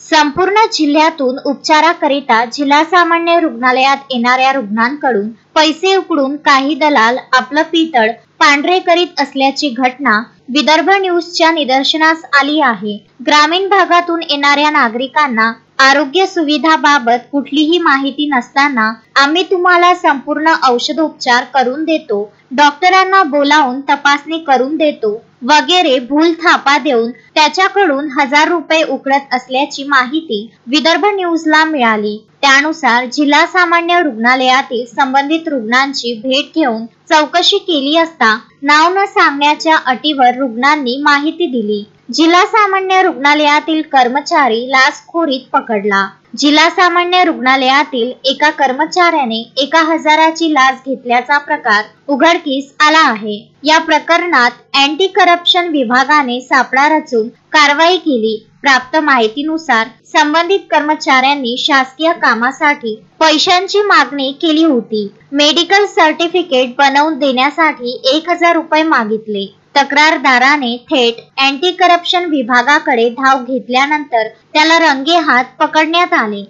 संपूर्ण जिल्ह्यातून उपचाराकरिता जिल्हा सामान्य रुग्णालयात येणाऱ्या रुग्णांकडून पैसे उकळून काही दलाल आपलं पितळ पांढरे करीत असल्याची घटना विदर्भ न्यूजच्या निदर्शनास आली आहे। ग्रामीण भागातून येणाऱ्या नागरिकांना आरोग्य सुविधाबाबत कुठलीही माहिती नसताना आम्ही तुम्हाला संपूर्ण औषधोपचार करून देतो, डॉक्टरांना बोलावून तपासणी करून देतो वगैरे भूल थापा देऊन त्याच्याकडून 1000 रुपये उकळत असल्याची माहिती विदर्भ न्यूजला मिळाली। त्यानुसार जिल्हा सामान्य रुग्णालयातील संबंधित रुग्णांची भेट घेऊन चौकशी केली असता नाव न सांगण्याच्या अटीवर रुग्णांनी माहिती दिली। जिल्हा सामान्य रुग्णालयातील कर्मचारी लाचखोरीत पकडला। जिल्हा सामान्य रुग्णालयातील एका कर्मचाऱ्याने 1000ची लाच घेतल्याचा प्रकार उघडकीस आला आहे। या प्रकरणात अँटी करप्शन विभागाने सापळा रचून कारवाई केली। प्राप्त माहितीनुसार संबंधित कर्मचाऱ्यांनी शासकीय कामासाठी पैशांची मागणी केली होती। मेडिकल सर्टिफिकेट बनवून देण्यासाठी 1000 रुपये मागितले। तक्रारदाराने थेट अँटी करप्शन विभागाकडे धाव घेतल्यानंतर त्याला रंगेहात पकडण्यात आले।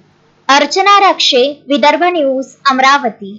अर्चना रक्षे, विदर्भ न्यूज, अमरावती।